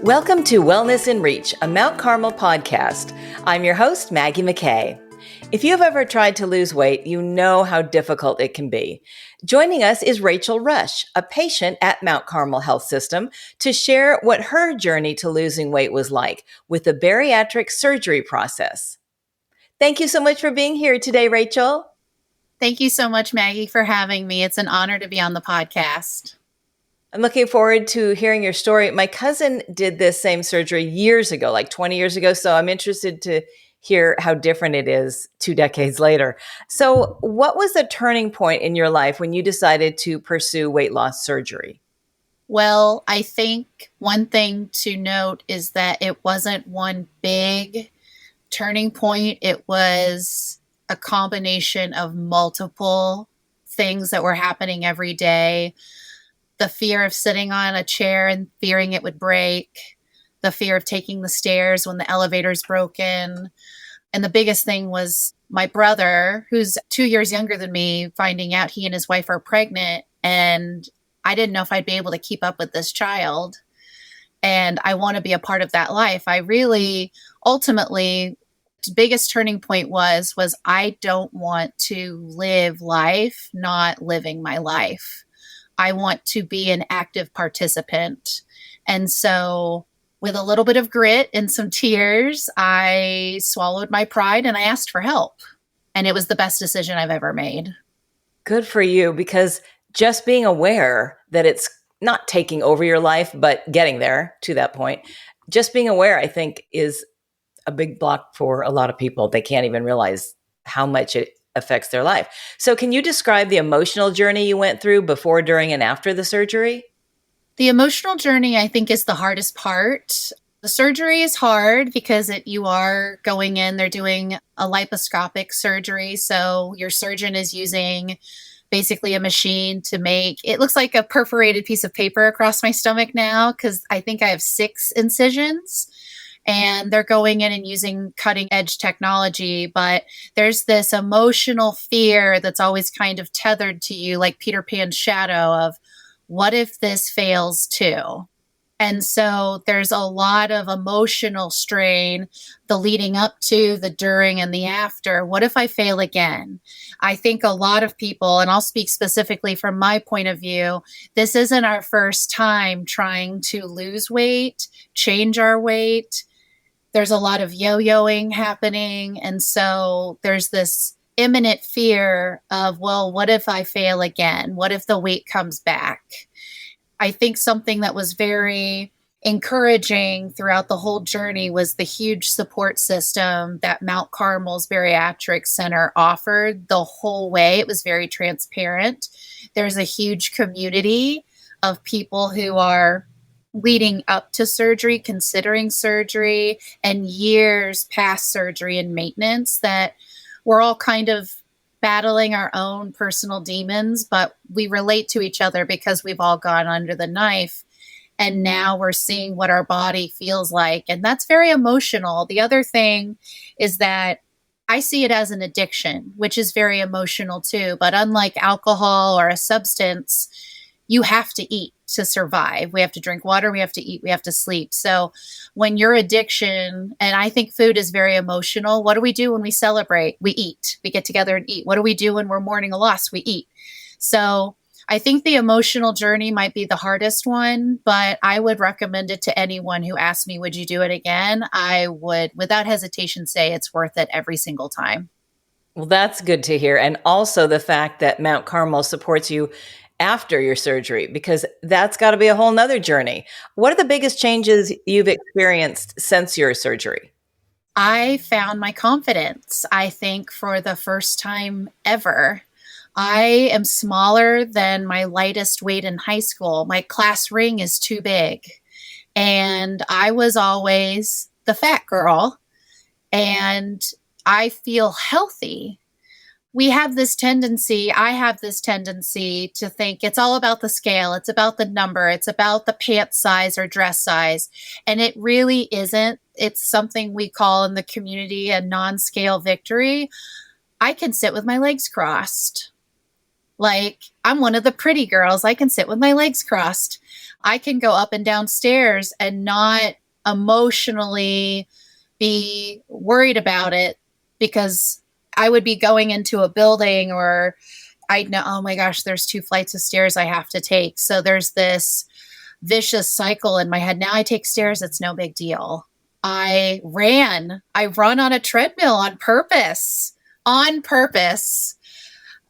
Welcome to Wellness in Reach, a Mount Carmel podcast. I'm your host, Maggie McKay. If you've ever tried to lose weight, you know how difficult it can be. Joining us is Rachael Rush, a patient at Mount Carmel Health System, to share what her journey to losing weight was like with the bariatric surgery process. Thank you so much for being here today, Rachael. Thank you so much, Maggie, for having me. It's an honor to be on the podcast. I'm looking forward to hearing your story. My cousin did this same surgery years ago, like 20 years ago. So I'm interested to hear how different it is 2 decades later. So what was the turning point in your life when you decided to pursue weight loss surgery? Well, I think one thing to note is that it wasn't one big turning point. It was a combination of multiple things that were happening every day. The fear of sitting on a chair and fearing it would break, the fear of taking the stairs when the elevator's broken. And the biggest thing was my brother, who's 2 years younger than me, finding out he and his wife are pregnant. And I didn't know if I'd be able to keep up with this child. And I want to be a part of that life. I really, ultimately, the biggest turning point was I don't want to live life not living my life. I want to be an active participant. And so with a little bit of grit and some tears, I swallowed my pride and I asked for help. And it was the best decision I've ever made. Good for you, because just being aware that it's not taking over your life, but getting there to that point, just being aware, I think, is a big block for a lot of people. They can't even realize how much it affects their life. So can you describe the emotional journey you went through before, during, and after the surgery? The emotional journey, I think, is the hardest part. The surgery is hard because you are going in, they're doing a laparoscopic surgery. So your surgeon is using basically a machine to make, it looks like a perforated piece of paper across my stomach now, because I think I have 6 incisions. And they're going in and using cutting edge technology, but there's this emotional fear that's always kind of tethered to you, like Peter Pan's shadow of, what if this fails too? And so there's a lot of emotional strain, the leading up to, the during, and the after. What if I fail again? I think a lot of people, and I'll speak specifically from my point of view, this isn't our first time trying to lose weight, change our weight. There's a lot of yo-yoing happening. And so there's this imminent fear of, well, what if I fail again? What if the weight comes back? I think something that was very encouraging throughout the whole journey was the huge support system that Mount Carmel's Bariatric Center offered the whole way. It was very transparent. There's a huge community of people who are leading up to surgery, considering surgery, and years past surgery and maintenance, that we're all kind of battling our own personal demons, but we relate to each other because we've all gone under the knife. And now we're seeing what our body feels like. And that's very emotional. The other thing is that I see it as an addiction, which is very emotional too. But unlike alcohol or a substance, you have to eat to survive. We have to drink water, we have to eat, we have to sleep. So when your addiction, and I think food is very emotional, what do we do when we celebrate? We eat. We get together and eat. What do we do when we're mourning a loss? We eat. So I think the emotional journey might be the hardest one, but I would recommend it to anyone who asks me, would you do it again? I would, without hesitation, say it's worth it every single time. Well, that's good to hear. And also the fact that Mount Carmel supports you after your surgery, because that's got to be a whole nother journey. What are the biggest changes you've experienced since your surgery? I found my confidence, I think, for the first time ever. I am smaller than my lightest weight in high school. My class ring is too big. And I was always the fat girl. And I feel healthy. I have this tendency to think it's all about the scale. It's about the number. It's about the pant size or dress size. And it really isn't. It's something we call in the community a non-scale victory. I can sit with my legs crossed. Like, I'm one of the pretty girls. I can sit with my legs crossed. I can go up and down stairs and not emotionally be worried about it, because I would be going into a building, or I'd know, oh my gosh, there's 2 flights of stairs I have to take. So there's this vicious cycle in my head. Now I take stairs, it's no big deal. I run on a treadmill on purpose. On purpose.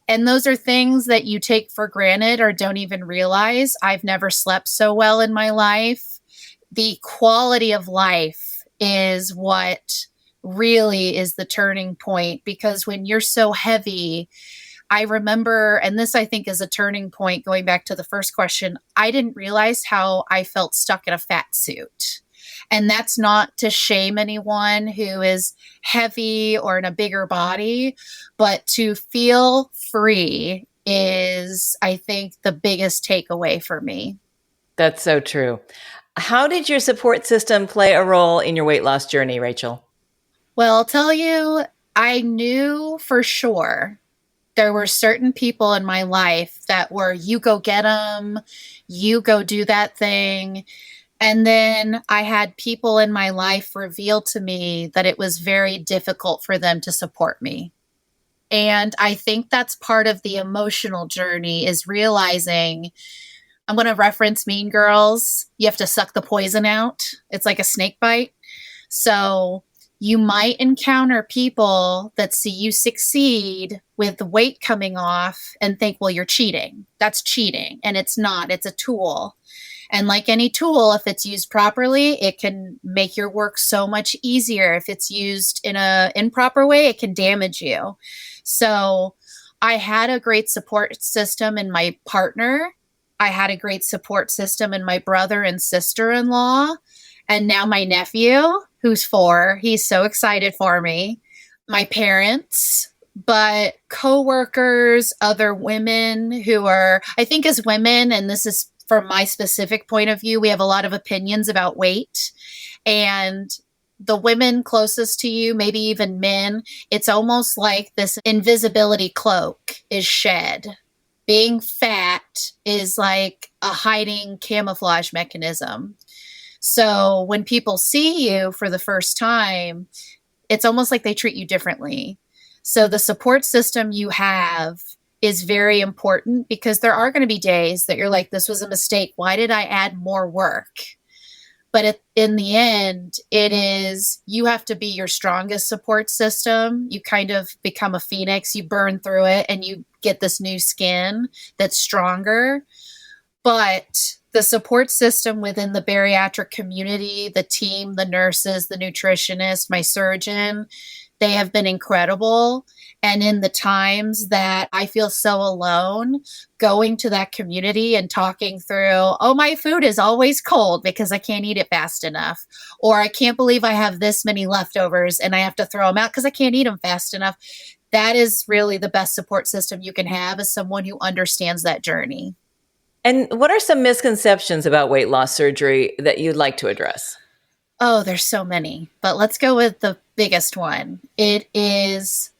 And those are things that you take for granted or don't even realize. I've never slept so well in my life. The quality of life is what really is the turning point, because when you're so heavy, I remember, and this I think is a turning point going back to the first question, I didn't realize how I felt stuck in a fat suit. And that's not to shame anyone who is heavy or in a bigger body, but to feel free is, I think, the biggest takeaway for me. That's so true. How did your support system play a role in your weight loss journey, Rachael? Well, I'll tell you, I knew for sure there were certain people in my life that were, you go get them, you go do that thing. And then I had people in my life reveal to me that it was very difficult for them to support me. And I think that's part of the emotional journey, is realizing, I'm going to reference Mean Girls. You have to suck the poison out. It's like a snake bite. So you might encounter people that see you succeed with the weight coming off and think, well, you're cheating. That's cheating. And it's not. It's a tool. And like any tool, if it's used properly, it can make your work so much easier. If it's used in an improper way, it can damage you. So I had a great support system in my partner. I had a great support system in my brother and sister-in-law. And now my nephew, who's 4, he's so excited for me. My parents, but coworkers, other women who are, I think as women, and this is from my specific point of view, we have a lot of opinions about weight. And the women closest to you, maybe even men, it's almost like this invisibility cloak is shed. Being fat is like a hiding camouflage mechanism. So when people see you for the first time, it's almost like they treat you differently. So the support system you have is very important, because there are going to be days that you're like, this was a mistake. Why did I add more work? But in the end, it is, you have to be your strongest support system. You kind of become a phoenix, you burn through it, and you get this new skin that's stronger. But the support system within the bariatric community, the team, the nurses, the nutritionist, my surgeon, they have been incredible. And in the times that I feel so alone, going to that community and talking through, oh, my food is always cold because I can't eat it fast enough. Or I can't believe I have this many leftovers and I have to throw them out because I can't eat them fast enough. That is really the best support system you can have, as someone who understands that journey. And what are some misconceptions about weight loss surgery that you'd like to address? Oh, there's so many, but let's go with the biggest one. It is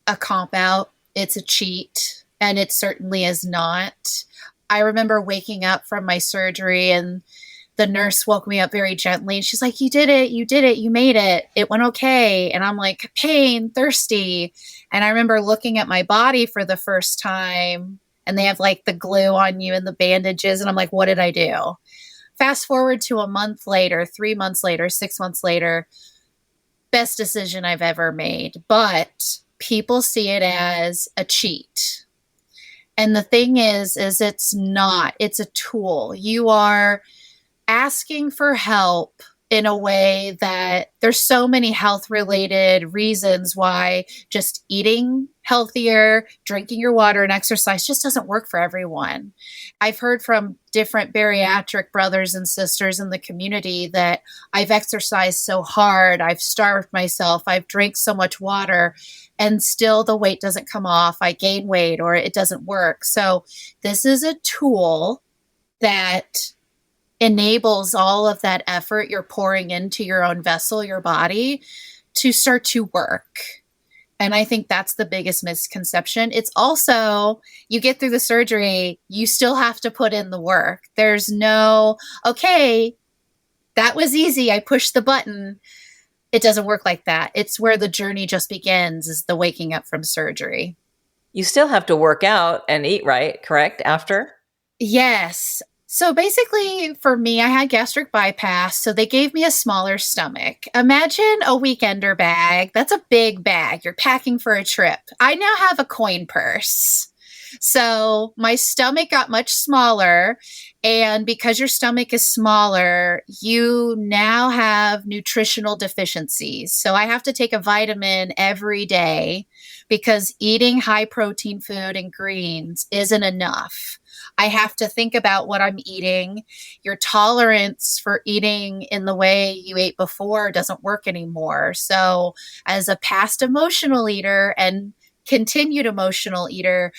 a comp out. It's a cheat, and it certainly is not. I remember waking up from my surgery, and the nurse woke me up very gently, and she's like, you did it, you made it. It went okay. And I'm like, pain, thirsty. And I remember looking at my body for the first time, and they have like the glue on you and the bandages. And I'm like, what did I do? Fast forward to a month later, 3 months later, 6 months later, best decision I've ever made. But people see it as a cheat. And the thing is it's not. It's a tool. You are asking for help in a way that there's so many health related reasons why just eating healthier, drinking your water, and exercise just doesn't work for everyone. I've heard from different bariatric brothers and sisters in the community that I've exercised so hard, I've starved myself, I've drank so much water, and still the weight doesn't come off. I gain weight or it doesn't work. So this is a tool that enables all of that effort you're pouring into your own vessel, your body, to start to work. And I think that's the biggest misconception. It's also, you get through the surgery, you still have to put in the work. There's no, okay, that was easy. I pushed the button. It doesn't work like that. It's where the journey just begins, is the waking up from surgery. You still have to work out and eat right, correct? After? Yes. So basically, for me, I had gastric bypass, so they gave me a smaller stomach. Imagine a weekender bag. That's a big bag. You're packing for a trip. I now have a coin purse. So my stomach got much smaller. And because your stomach is smaller, you now have nutritional deficiencies. So I have to take a vitamin every day because eating high protein food and greens isn't enough. I have to think about what I'm eating. Your tolerance for eating in the way you ate before doesn't work anymore. So, as a past emotional eater and continued emotional eater,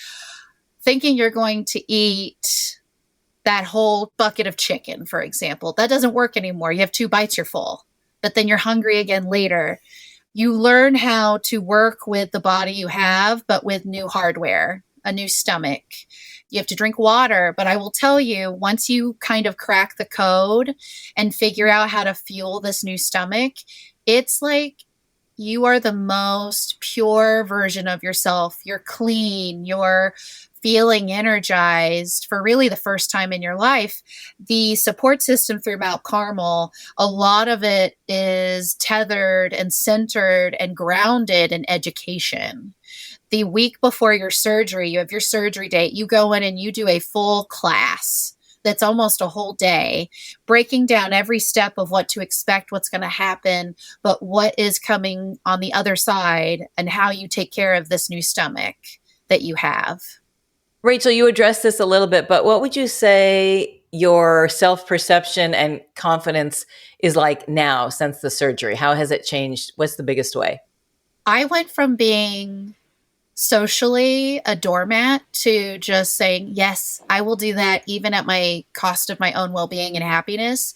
thinking you're going to eat that whole bucket of chicken, for example, that doesn't work anymore. You have 2 bites, you're full, but then you're hungry again later. You learn how to work with the body you have, but with new hardware, a new stomach. You have to drink water. But I will tell you, once you kind of crack the code and figure out how to fuel this new stomach, it's like you are the most pure version of yourself. You're clean. You're feeling energized for really the first time in your life. The support system through Mount Carmel, a lot of it is tethered and centered and grounded in education. The week before your surgery, you have your surgery date, you go in and you do a full class that's almost a whole day, breaking down every step of what to expect, what's going to happen, but what is coming on the other side and how you take care of this new stomach that you have. Rachel, you addressed this a little bit, but what would you say your self-perception and confidence is like now since the surgery? How has it changed? What's the biggest way? I went from being socially a doormat to just saying, yes, I will do that even at my cost of my own well-being and happiness,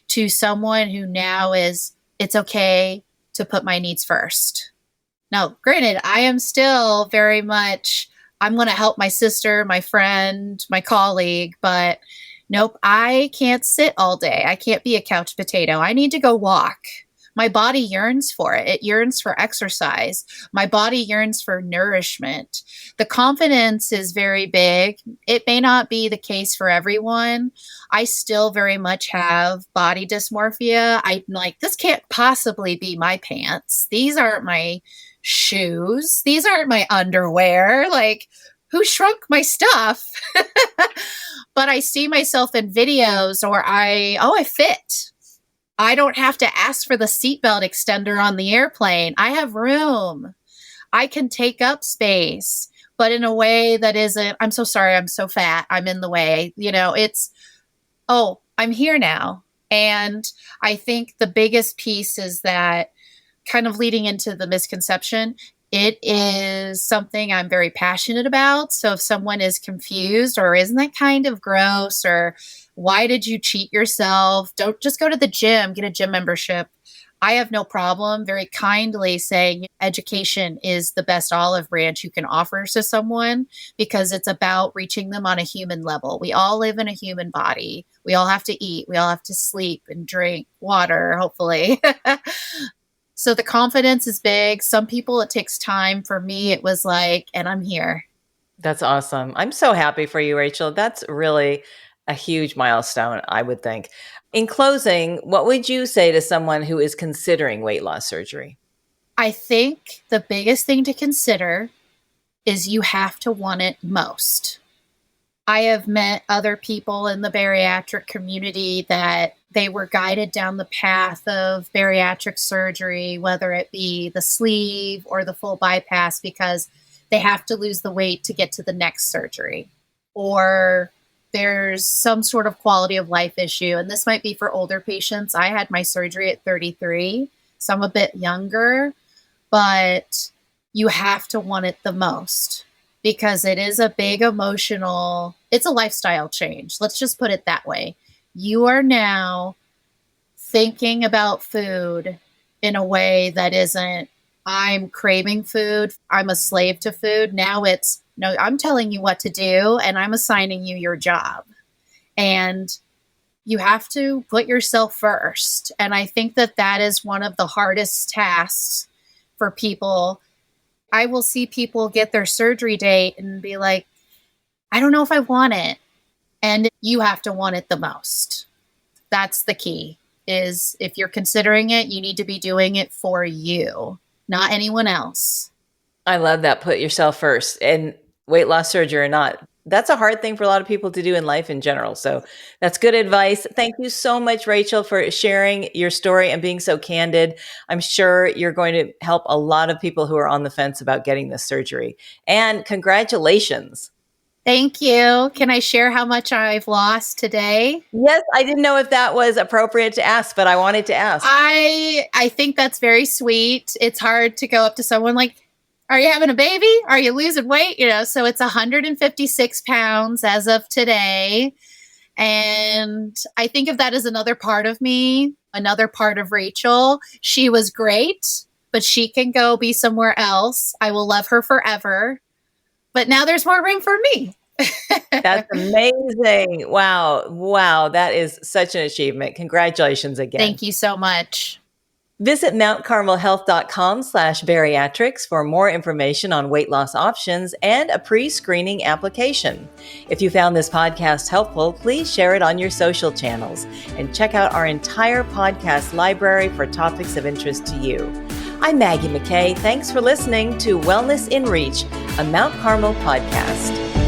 to someone who now is, it's okay to put my needs first. Now, granted, I am still very much, I'm going to help my sister, my friend, my colleague, but nope, I can't sit all day. I can't be a couch potato. I need to go walk. My body yearns for it. It yearns for exercise. My body yearns for nourishment. The confidence is very big. It may not be the case for everyone. I still very much have body dysmorphia. I'm like, this can't possibly be my pants. These aren't my shoes. These aren't my underwear. Like, who shrunk my stuff? But I see myself in videos or I fit. I don't have to ask for the seatbelt extender on the airplane. I have room. I can take up space, but in a way that isn't, I'm so sorry, I'm so fat, I'm in the way. It's, oh, I'm here now. And I think the biggest piece is that, kind of leading into the misconception, it is something I'm very passionate about. So if someone is confused or isn't that kind of gross or why did you cheat yourself? Don't just go to the gym, get a gym membership. I have no problem very kindly saying education is the best olive branch you can offer to someone because it's about reaching them on a human level. We all live in a human body. We all have to eat. We all have to sleep and drink water, hopefully. So the confidence is big. Some people, it takes time. For me, it was like, and I'm here. That's awesome. I'm so happy for you, Rachel. That's really a huge milestone, I would think. In closing, what would you say to someone who is considering weight loss surgery? I think the biggest thing to consider is you have to want it most. I have met other people in the bariatric community that they were guided down the path of bariatric surgery, whether it be the sleeve or the full bypass, because they have to lose the weight to get to the next surgery. Or there's some sort of quality of life issue. And this might be for older patients. I had my surgery at 33, so I'm a bit younger, but you have to want it the most because it is a big emotional, it's a lifestyle change. Let's just put it that way. You are now thinking about food in a way that isn't I'm craving food. I'm a slave to food. Now it's, no, I'm telling you what to do and I'm assigning you your job. And you have to put yourself first. And I think that that is one of the hardest tasks for people. I will see people get their surgery date and be like, I don't know if I want it. And you have to want it the most. That's the key, is if you're considering it, you need to be doing it for you, not anyone else. I love that. Put yourself first. And weight loss surgery or not, that's a hard thing for a lot of people to do in life in general. So that's good advice. Thank you so much, Rachael, for sharing your story and being so candid. I'm sure you're going to help a lot of people who are on the fence about getting this surgery. And congratulations. Thank you. Can I share how much I've lost today? Yes, I didn't know if that was appropriate to ask, but I wanted to ask. I think that's very sweet. It's hard to go up to someone like, are you having a baby? Are you losing weight? So it's 156 pounds as of today. And I think of that as another part of me, another part of Rachael. She was great, but she can go be somewhere else. I will love her forever. But now there's more room for me. That's amazing. Wow. Wow. That is such an achievement. Congratulations again. Thank you so much. Visit mountcarmelhealth.com/bariatrics for more information on weight loss options and a pre-screening application. If you found this podcast helpful, please share it on your social channels and check out our entire podcast library for topics of interest to you. I'm Maggie McKay. Thanks for listening to Wellness in Reach, a Mount Carmel podcast.